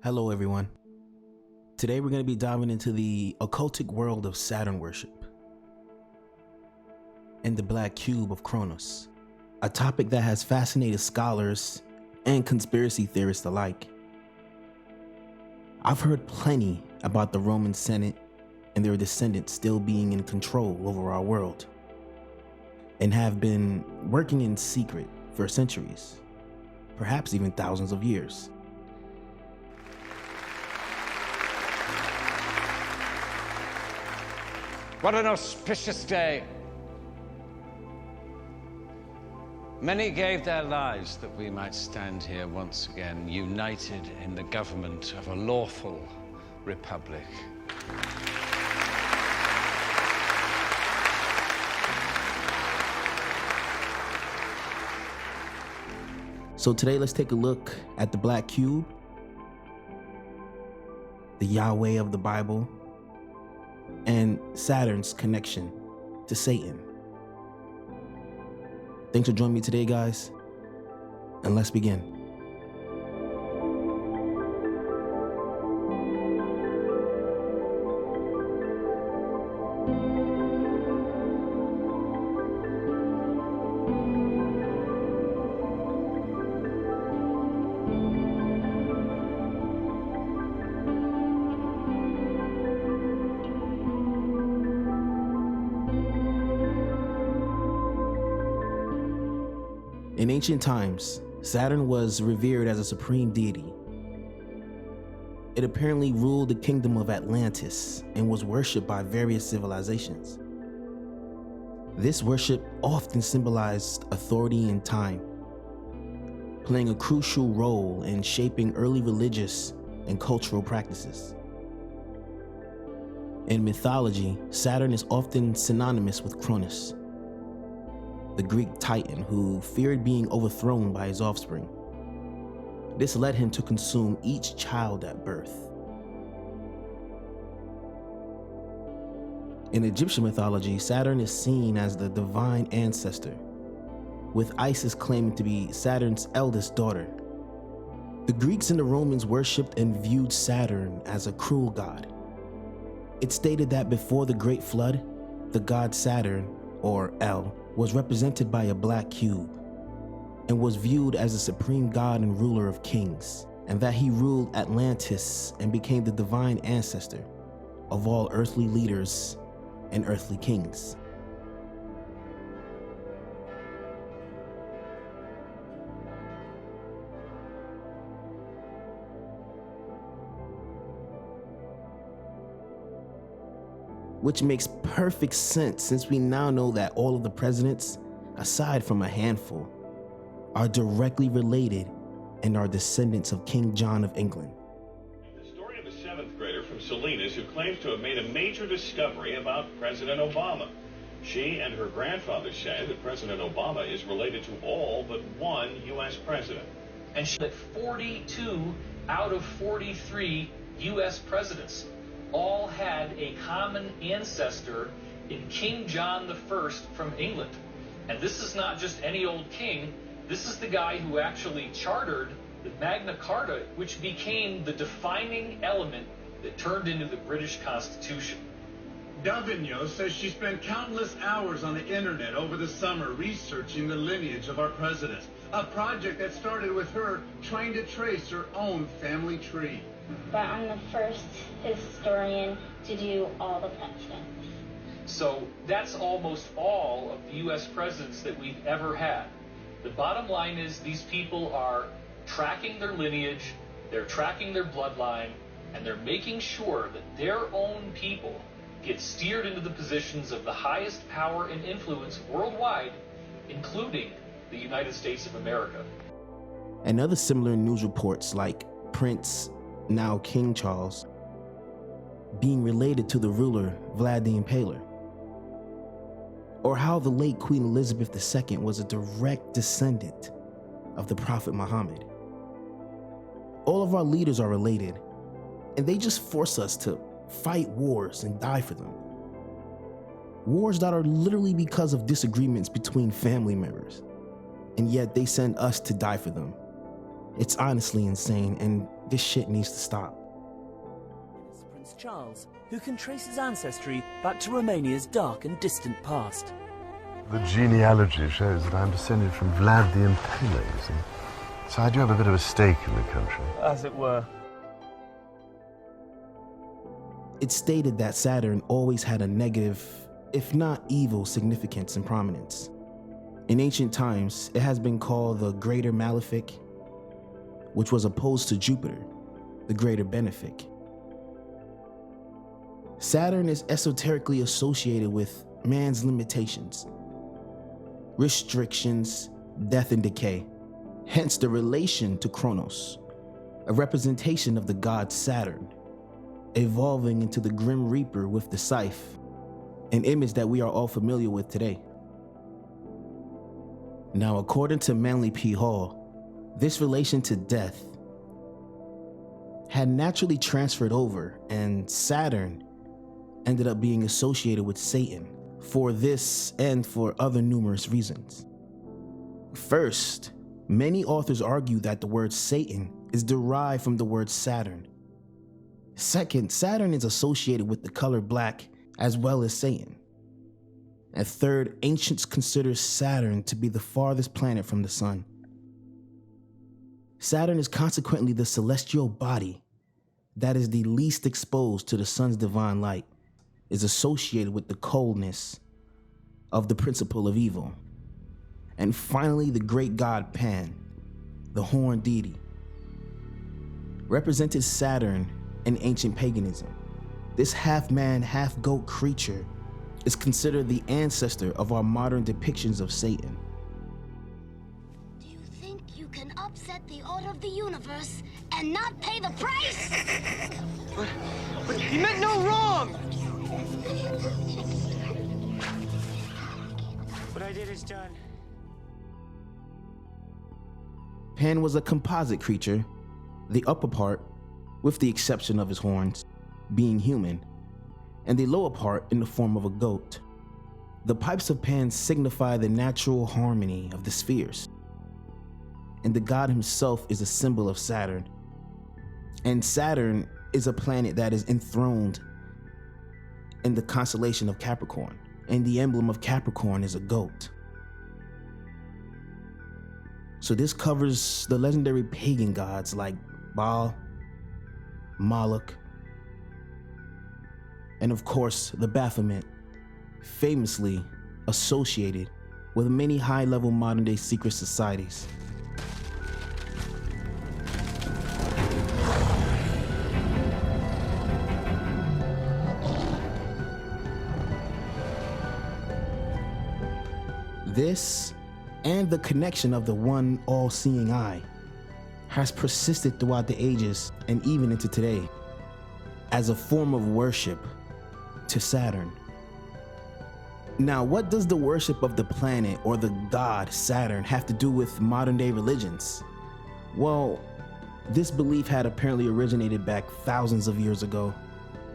Hello everyone. Today we're going to be diving into the occultic world of Saturn worship and the Black Cube of Cronus, a topic that has fascinated scholars and conspiracy theorists alike. I've heard plenty about the Roman Senate and their descendants still being in control over our world and have been working in secret for centuries, perhaps even thousands of years. What an auspicious day. Many gave their lives that we might stand here once again, united in the government of a lawful republic. So today let's take a look at the Black Cube, the Yahweh of the Bible, and Saturn's connection to Satan. Thanks for joining me today, guys, and let's begin. In ancient times, Saturn was revered as a supreme deity. It apparently ruled the kingdom of Atlantis and was worshipped by various civilizations. This worship often symbolized authority and time, playing a crucial role in shaping early religious and cultural practices. In mythology, Saturn is often synonymous with Cronus, the Greek titan who feared being overthrown by his offspring. This led him to consume each child at birth. In Egyptian mythology, Saturn is seen as the divine ancestor, with Isis claiming to be Saturn's eldest daughter. The Greeks and the Romans worshipped and viewed Saturn as a cruel god. It's stated that before the Great Flood, the god Saturn, or El, was represented by a black cube and was viewed as the supreme god and ruler of kings, and that he ruled Atlantis and became the divine ancestor of all earthly leaders and earthly kings. Which makes perfect sense since we now know that all of the presidents, aside from a handful, are directly related and are descendants of King John of England. The story of a 7th grader from Salinas who claims to have made a major discovery about President Obama. She and her grandfather say that President Obama is related to all but one U.S. president. And that 42 out of 43 U.S. presidents all had a common ancestor in King John I from England. And this is not just any old king. This is the guy who actually chartered the Magna Carta, which became the defining element that turned into the British Constitution. Davigno says she spent countless hours on the internet over the summer researching the lineage of our presidents, a project that started with her trying to trace her own family tree. But I'm the first historian to do all the presidents. So that's almost all of the U.S. presidents that we've ever had. The bottom line is these people are tracking their lineage, they're tracking their bloodline, and they're making sure that their own people get steered into the positions of the highest power and influence worldwide, including the United States of America. And other similar news reports like Prince, now King Charles, being related to the ruler Vlad the Impaler, or how the late Queen Elizabeth II was a direct descendant of the Prophet Muhammad. All of our leaders are related, and they just force us to fight wars and die for them. Wars that are literally because of disagreements between family members, and yet they send us to die for them. It's honestly insane, and This shit needs to stop. It's Prince Charles, who can trace his ancestry back to Romania's dark and distant past. The genealogy shows that I'm descended from Vlad the Impaler, you see. So I do have a bit of a stake in the country. As it were. It's stated that Saturn always had a negative, if not evil, significance and prominence. In ancient times, it has been called the Greater Malefic, which was opposed to Jupiter, the Greater Benefic. Saturn is esoterically associated with man's limitations, restrictions, death and decay, hence the relation to Kronos, a representation of the god Saturn, evolving into the Grim Reaper with the scythe, an image that we are all familiar with today. Now, according to Manly P. Hall, this relation to death had naturally transferred over, and Saturn ended up being associated with Satan for this and for other numerous reasons. First, many authors argue that the word Satan is derived from the word Saturn. Second, Saturn is associated with the color black as well as Satan. And third, ancients consider Saturn to be the farthest planet from the sun. Saturn is consequently the celestial body that is the least exposed to the sun's divine light, is associated with the coldness of the principle of evil. And finally, the great god Pan, the horned deity, represented Saturn in ancient paganism. This half-man, half-goat creature is considered the ancestor of our modern depictions of Satan. Do you think you can upset the order of the universe and not pay the price? But he meant no wrong! What I did is done. Pan was a composite creature, the upper part, with the exception of his horns, being human, and the lower part in the form of a goat. The pipes of Pan signify the natural harmony of the spheres, and the god himself is a symbol of Saturn. And Saturn is a planet that is enthroned in the constellation of Capricorn, and the emblem of Capricorn is a goat. So this covers the legendary pagan gods like Baal, Moloch, and of course the Baphomet, famously associated with many high-level modern-day secret societies. This, and the connection of the one all-seeing eye, has persisted throughout the ages and even into today as a form of worship to Saturn. Now, what does the worship of the planet or the god Saturn have to do with modern-day religions? Well, this belief had apparently originated back thousands of years ago,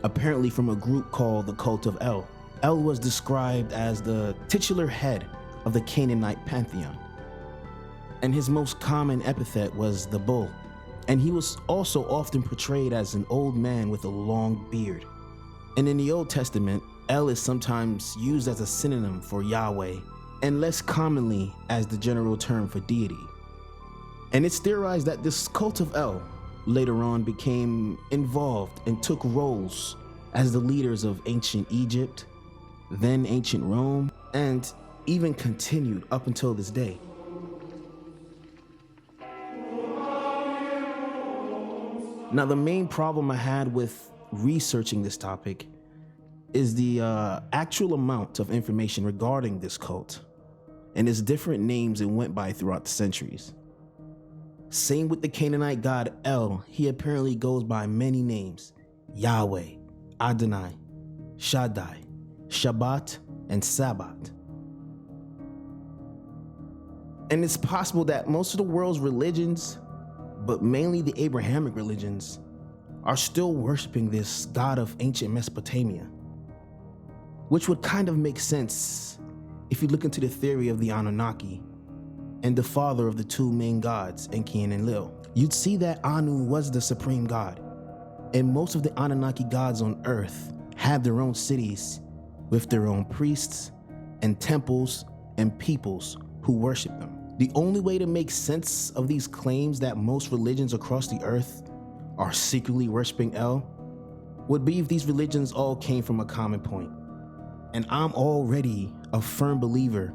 apparently from a group called the Cult of El. El was described as the titular head of the Canaanite pantheon, and his most common epithet was the bull, and he was also often portrayed as an old man with a long beard. And in the Old Testament, El is sometimes used as a synonym for Yahweh, and less commonly as the general term for deity. And it's theorized that this cult of El later on became involved and took roles as the leaders of ancient Egypt, then ancient Rome, and even continued up until this day. Now, the main problem I had with researching this topic is the actual amount of information regarding this cult and its different names it went by throughout the centuries. Same with the Canaanite god El, he apparently goes by many names: Yahweh, Adonai, Shaddai, Shabbat, and Sabbath. And it's possible that most of the world's religions, but mainly the Abrahamic religions, are still worshiping this god of ancient Mesopotamia, which would kind of make sense if you look into the theory of the Anunnaki and the father of the two main gods, Enki and Enlil. you'd see that Anu was the supreme god, and most of the Anunnaki gods on Earth have their own cities with their own priests and temples and peoples who worship them. The only way to make sense of these claims that most religions across the earth are secretly worshiping El would be if these religions all came from a common point. And I'm already a firm believer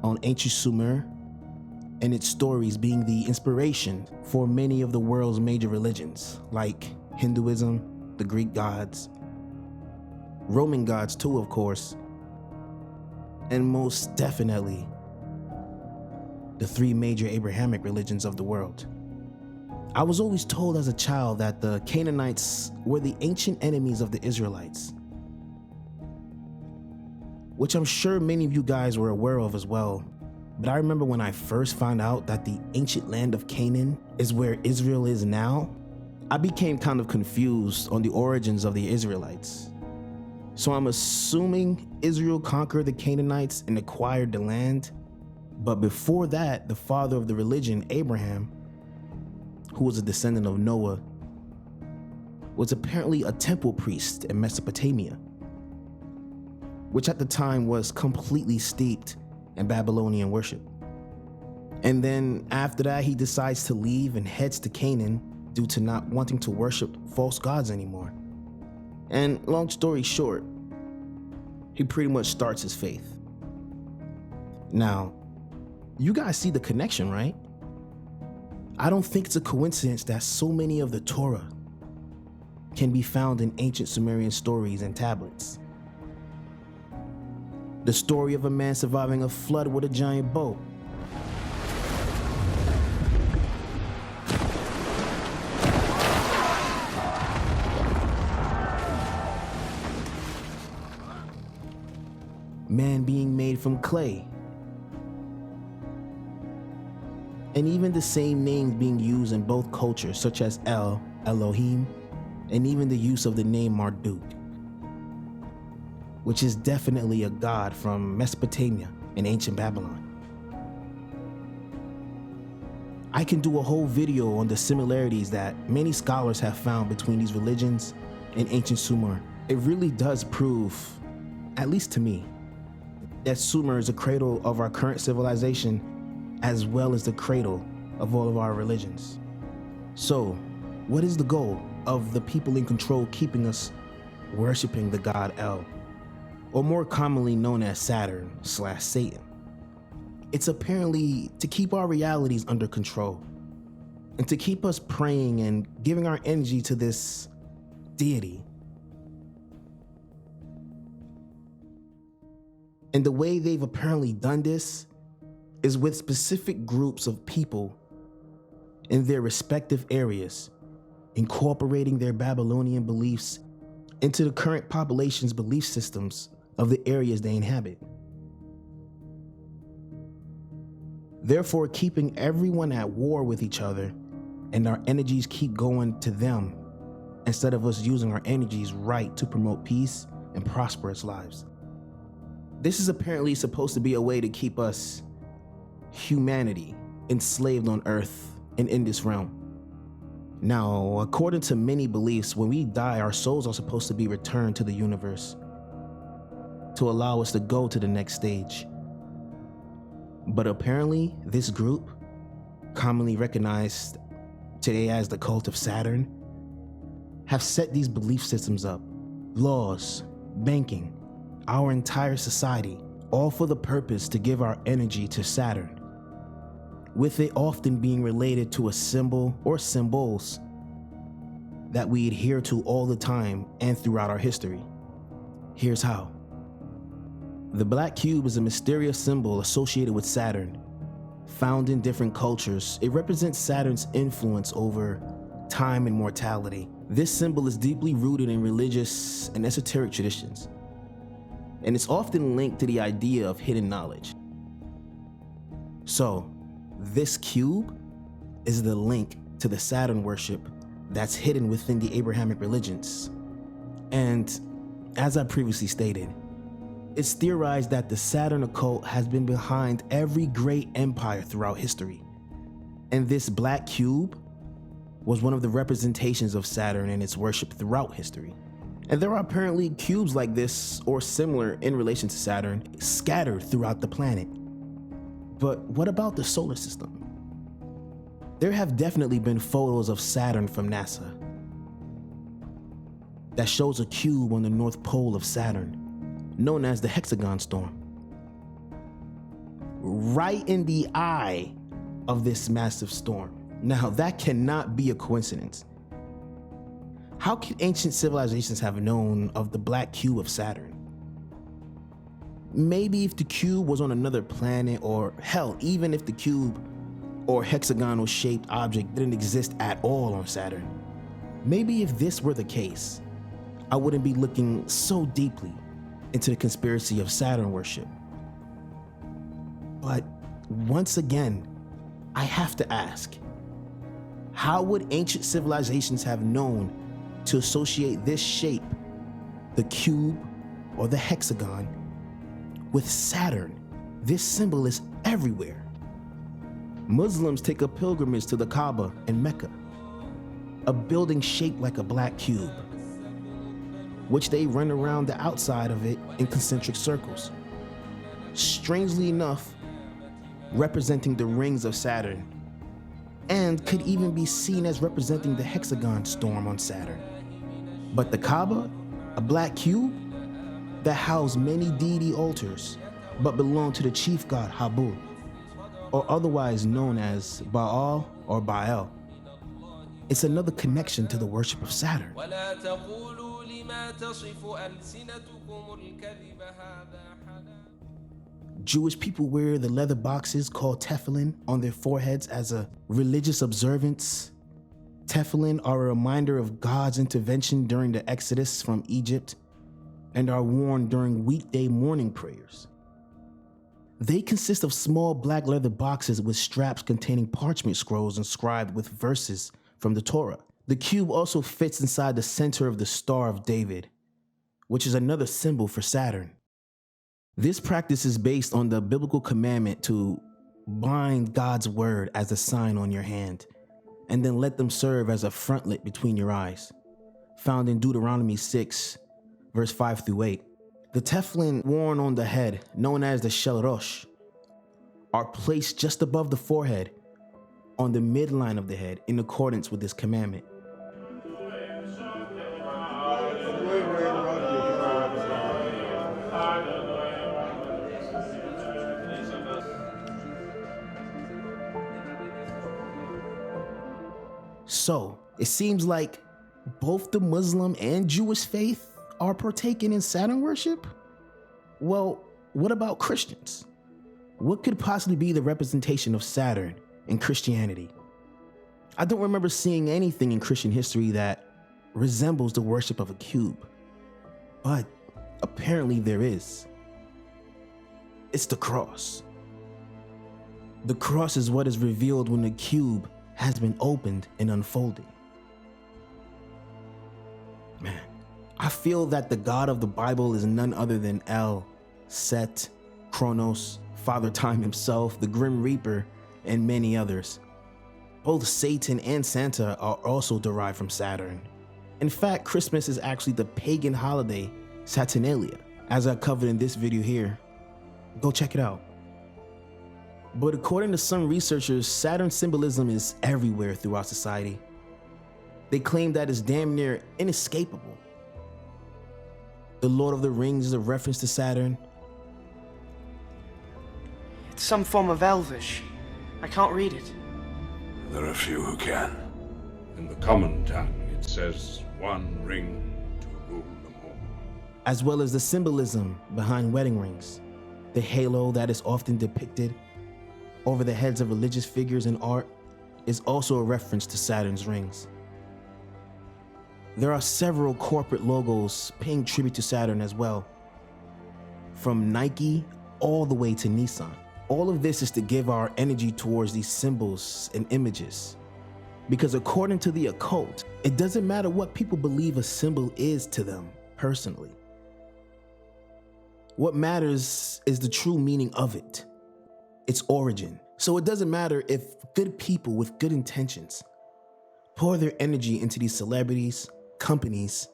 on ancient Sumer and its stories being the inspiration for many of the world's major religions, like Hinduism, the Greek gods, Roman gods too, of course, and most definitely the three major Abrahamic religions of the world. I was always told as a child that the Canaanites were the ancient enemies of the Israelites, which I'm sure many of you guys were aware of as well. But I remember when I first found out that the ancient land of Canaan is where Israel is now, I became kind of confused on the origins of the Israelites. So I'm assuming Israel conquered the Canaanites and acquired the land. But before that, the father of the religion, Abraham, who was a descendant of Noah, was apparently a temple priest in Mesopotamia, which at the time was completely steeped in Babylonian worship. And then after that, he decides to leave and heads to Canaan due to not wanting to worship false gods anymore. And long story short, he pretty much starts his faith. Now, you guys see the connection, right? I don't think it's a coincidence that so many of the Torah can be found in ancient Sumerian stories and tablets. The story of a man surviving a flood with a giant boat. Man being made from clay. And even the same names being used in both cultures, such as El, Elohim, and even the use of the name Marduk, which is definitely a god from Mesopotamia in ancient Babylon. I can do a whole video on the similarities that many scholars have found between these religions and ancient Sumer. It really does prove, at least to me, that Sumer is a cradle of our current civilization as well as the cradle of all of our religions. So, what is the goal of the people in control keeping us worshiping the god El, or more commonly known as Saturn/Satan? It's apparently to keep our realities under control and to keep us praying and giving our energy to this deity. And the way they've apparently done this is with specific groups of people in their respective areas, incorporating their Babylonian beliefs into the current population's belief systems of the areas they inhabit. Therefore, keeping everyone at war with each other, and our energies keep going to them instead of us using our energies right to promote peace and prosperous lives. This is apparently supposed to be a way to keep us, humanity, enslaved on Earth and in this realm. Now, according to many beliefs, when we die, our souls are supposed to be returned to the universe to allow us to go to the next stage. But apparently, this group, commonly recognized today as the Cult of Saturn, have set these belief systems up, laws, banking, our entire society, all for the purpose to give our energy to Saturn, with it often being related to a symbol or symbols that we adhere to all the time and throughout our history. Here's how. The Black Cube is a mysterious symbol associated with Saturn. Found in different cultures, it represents Saturn's influence over time and mortality. This symbol is deeply rooted in religious and esoteric traditions, and it's often linked to the idea of hidden knowledge. So, this cube is the link to the Saturn worship that's hidden within the Abrahamic religions. And as I previously stated, it's theorized that the Saturn occult has been behind every great empire throughout history. And this black cube was one of the representations of Saturn and its worship throughout history. And there are apparently cubes like this or similar in relation to Saturn scattered throughout the planet. But what about the solar system? There have definitely been photos of Saturn from NASA that shows a cube on the north pole of Saturn, known as the hexagon storm. Right in the eye of this massive storm. Now, that cannot be a coincidence. How could ancient civilizations have known of the Black Cube of Saturn? Maybe if the cube was on another planet, or hell, even if the cube or hexagonal shaped object didn't exist at all on Saturn. Maybe if this were the case, I wouldn't be looking so deeply into the conspiracy of Saturn worship. But once again, I have to ask, how would ancient civilizations have known to associate this shape, the cube or the hexagon, with Saturn? This symbol is everywhere. Muslims take a pilgrimage to the Kaaba in Mecca, a building shaped like a black cube, which they run around the outside of it in concentric circles. Strangely enough, representing the rings of Saturn, and could even be seen as representing the hexagon storm on Saturn. But the Kaaba, a black cube that housed many deity altars, but belonged to the chief god Habu, or otherwise known as Baal or Baal. It's another connection to the worship of Saturn. Jewish people wear the leather boxes called tefillin on their foreheads as a religious observance. Tefillin are a reminder of God's intervention during the Exodus from Egypt and are worn during weekday morning prayers. They consist of small black leather boxes with straps containing parchment scrolls inscribed with verses from the Torah. The cube also fits inside the center of the Star of David, which is another symbol for Saturn. This practice is based on the biblical commandment to bind God's word as a sign on your hand, and then let them serve as a frontlet between your eyes, found in Deuteronomy 6, verse 5 through 8. The tefillin worn on the head, known as the shel rosh, are placed just above the forehead on the midline of the head in accordance with this commandment. So, it seems like both the Muslim and Jewish faith are partaking in Saturn worship? Well, what about Christians? What could possibly be the representation of Saturn in Christianity? I don't remember seeing anything in Christian history that resembles the worship of a cube, but apparently there is. It's the cross. The cross is what is revealed when the cube has been opened and unfolded. Man, I feel that the God of the Bible is none other than El, Set, Kronos, Father Time himself, the Grim Reaper, and many others. Both Satan and Santa are also derived from Saturn. In fact, Christmas is actually the pagan holiday Saturnalia, as I covered in this video here. Go check it out. But according to some researchers, Saturn symbolism is everywhere throughout society. They claim that it's damn near inescapable. The Lord of the Rings is a reference to Saturn. It's some form of Elvish. I can't read it. There are few who can. In the common tongue, it says one ring to rule them all. As well as the symbolism behind wedding rings. The halo that is often depicted over the heads of religious figures in art is also a reference to Saturn's rings. There are several corporate logos paying tribute to Saturn as well, from Nike all the way to Nissan. All of this is to give our energy towards these symbols and images. Because according to the occult, it doesn't matter what people believe a symbol is to them personally. What matters is the true meaning of it, its origin. So it doesn't matter if good people with good intentions pour their energy into these celebrities, companies,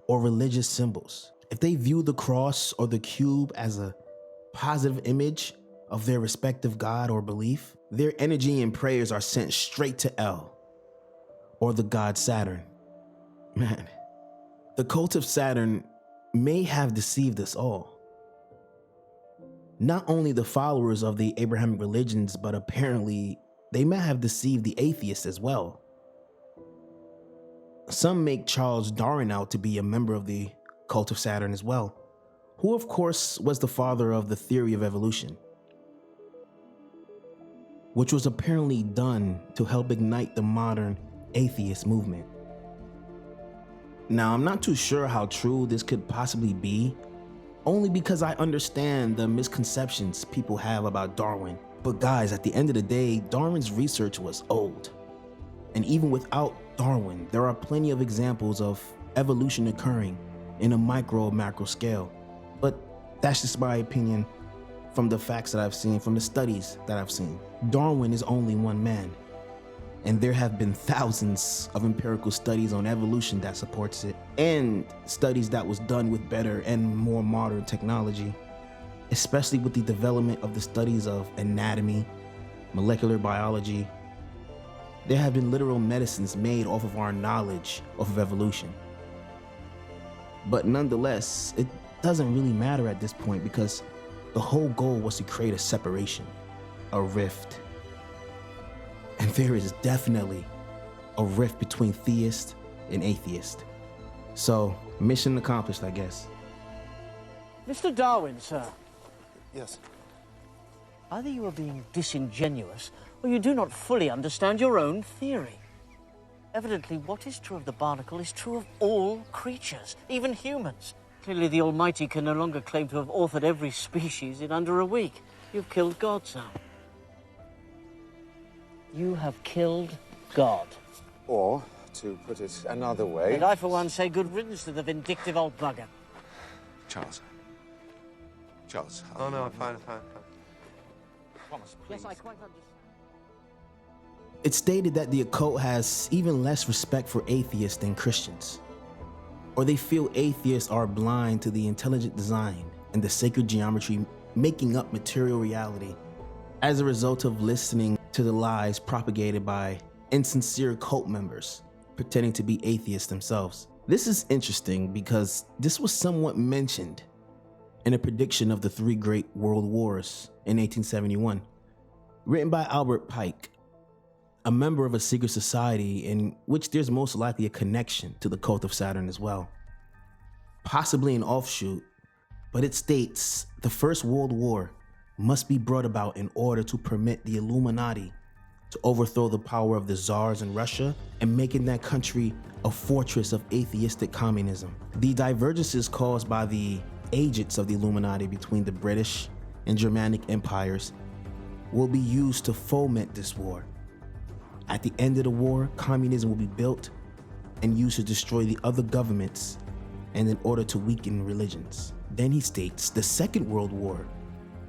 or religious symbols. If they view the cross or the cube as a positive image of their respective god or belief, their energy and prayers are sent straight to El, or the god Saturn. Man, the cult of Saturn may have deceived us all. Not only the followers of the Abrahamic religions, but apparently they may have deceived the atheists as well. Some make Charles Darwin out to be a member of the Cult of Saturn as well, who of course was the father of the theory of evolution, which was apparently done to help ignite the modern atheist movement. Now, I'm not too sure how true this could possibly be, only because I understand the misconceptions people have about Darwin. But guys, at the end of the day, Darwin's research was old. And even without Darwin, there are plenty of examples of evolution occurring in a micro or macro scale. But that's just my opinion from the facts that I've seen, from the studies that I've seen. Darwin is only one man, and there have been thousands of empirical studies on evolution that supports it, and studies that was done with better and more modern technology, especially with the development of the studies of anatomy, molecular biology. There have been literal medicines made off of our knowledge of evolution. But nonetheless, it doesn't really matter at this point, because the whole goal was to create a separation, a rift. And there is definitely a rift between theist and atheist. So, mission accomplished, I guess. Mr. Darwin, sir. Yes. Either you are being disingenuous, or you do not fully understand your own theory. Evidently, what is true of the barnacle is true of all creatures, even humans. Clearly, the Almighty can no longer claim to have authored every species in under a week. You've killed God, sir. You have killed God. Or, to put it another way... And I, for one, say good riddance to the vindictive old bugger. Charles. Charles. Oh, no, fine. Promise, please. Yes, I quite understand. It's stated that the occult has even less respect for atheists than Christians, or they feel atheists are blind to the intelligent design and the sacred geometry making up material reality as a result of listening to the lies propagated by insincere cult members pretending to be atheists themselves. This is interesting because this was somewhat mentioned in a prediction of the 3 Great World Wars in 1871, written by Albert Pike, a member of a secret society in which there's most likely a connection to the Cult of Saturn as well. Possibly an offshoot, but it states the First World War must be brought about in order to permit the Illuminati to overthrow the power of the czars in Russia and making that country a fortress of atheistic communism. The divergences caused by the agents of the Illuminati between the British and Germanic empires will be used to foment this war. At the end of the war, communism will be built and used to destroy the other governments and in order to weaken religions. Then he states the Second World War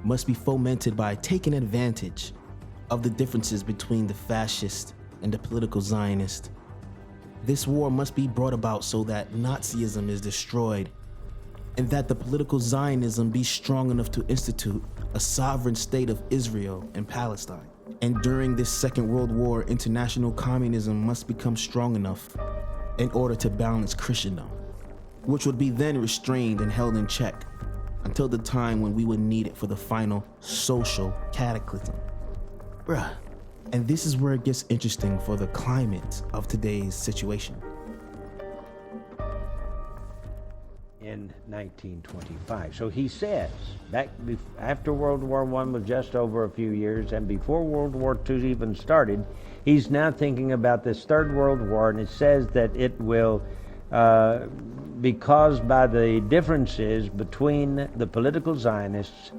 must be fomented by taking advantage of the differences between the fascist and the political Zionist. This war must be brought about so that Nazism is destroyed and that the political Zionism be strong enough to institute a sovereign state of Israel and Palestine. And during this Second World War, international communism must become strong enough in order to balance Christendom, which would be then restrained and held in check until the time when we would need it for the final social cataclysm. Bruh. And this is where it gets interesting for the climate of today's situation. In 1925. So he says, after World War I was just over a few years, and before World War II even started, he's now thinking about this Third World War, and it says that it will be caused by the differences between the political Zionists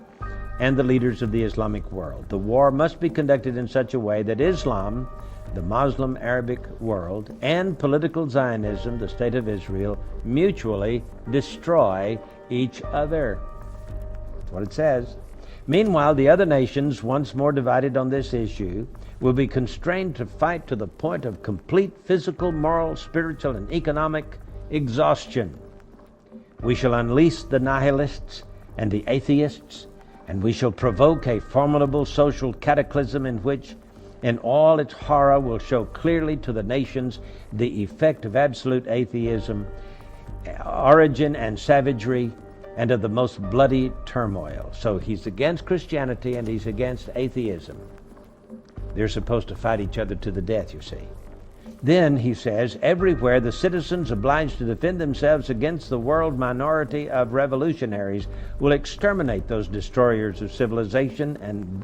and the leaders of the Islamic world. The war must be conducted in such a way that Islam, the Muslim Arabic world, and political Zionism, the State of Israel, mutually destroy each other. That's what it says. Meanwhile, the other nations, once more divided on this issue, will be constrained to fight to the point of complete physical, moral, spiritual, and economic exhaustion. We shall unleash the nihilists and the atheists, and we shall provoke a formidable social cataclysm in which, in all its horror, will show clearly to the nations the effect of absolute atheism, origin and savagery, and of the most bloody turmoil. So he's against Christianity and he's against atheism. They're supposed to fight each other to the death, you see. Then, he says, everywhere the citizens obliged to defend themselves against the world minority of revolutionaries will exterminate those destroyers of civilization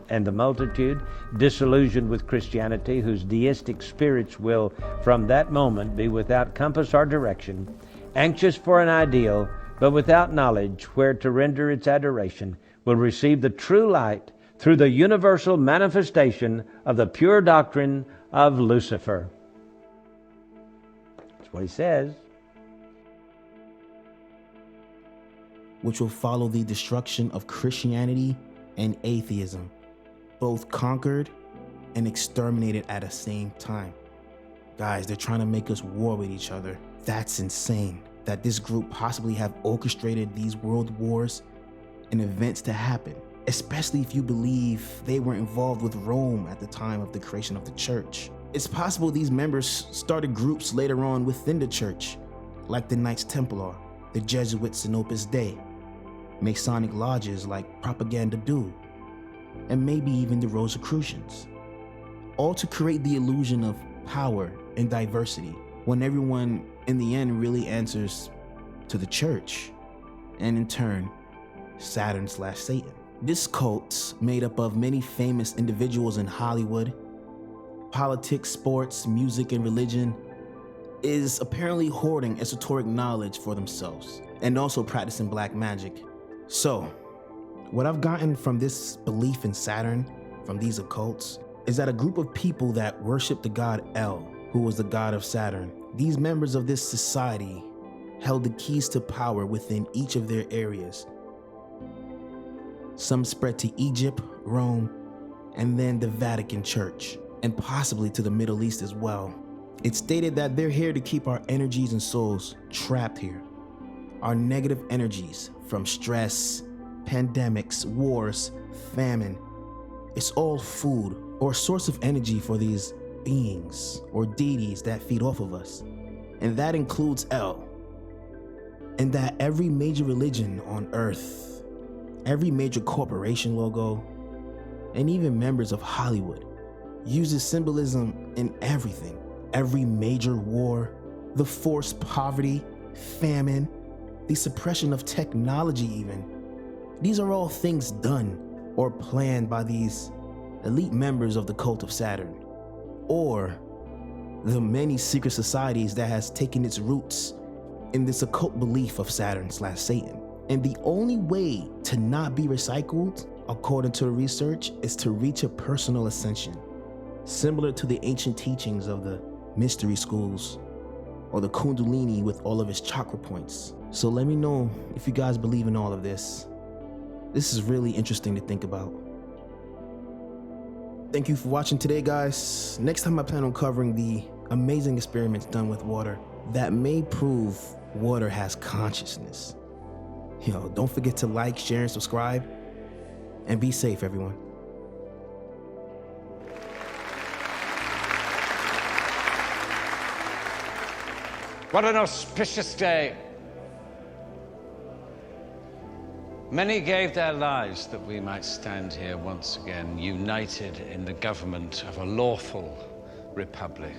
and the multitude, disillusioned with Christianity, whose deistic spirits will, from that moment, be without compass or direction, anxious for an ideal, but without knowledge where to render its adoration, will receive the true light through the universal manifestation of the pure doctrine of Lucifer. That's what he says. Which will follow the destruction of Christianity and atheism, both conquered and exterminated at the same time. Guys, they're trying to make us war with each other. That's insane that this group possibly have orchestrated these world wars and events to happen, especially if you believe they were involved with Rome at the time of the creation of the church. It's possible these members started groups later on within the church, like the Knights Templar, the Jesuits in Opus Dei, Masonic lodges like Propaganda Do, and maybe even the Rosicrucians, all to create the illusion of power and diversity, when everyone in the end really answers to the church, and in turn, Saturn/Satan. This cult, made up of many famous individuals in Hollywood, politics, sports, music, and religion, is apparently hoarding esoteric knowledge for themselves and also practicing black magic. So, what I've gotten from this belief in Saturn, from these occults, is that a group of people that worship the god El, who was the god of Saturn, these members of this society held the keys to power within each of their areas. Some spread to Egypt, Rome, and then the Vatican Church, and possibly to the Middle East as well. It's stated that they're here to keep our energies and souls trapped here. Our negative energies from stress, pandemics, wars, famine. It's all food or source of energy for these beings or deities that feed off of us. And that includes El. And that every major religion on earth, every major corporation logo, and even members of Hollywood uses symbolism in everything. Every major war, the forced poverty, famine, the suppression of technology even. These are all things done or planned by these elite members of the Cult of Saturn, or the many secret societies that has taken its roots in this occult belief of Saturn/Satan. And the only way to not be recycled, according to the research, is to reach a personal ascension, similar to the ancient teachings of the mystery schools or the Kundalini with all of its chakra points. So let me know if you guys believe in all of this. This is really interesting to think about. Thank you for watching today, guys. Next time I plan on covering the amazing experiments done with water that may prove water has consciousness. Yo, don't forget to like, share, and subscribe, and be safe, everyone. What an auspicious day. Many gave their lives that we might stand here once again, united in the government of a lawful republic.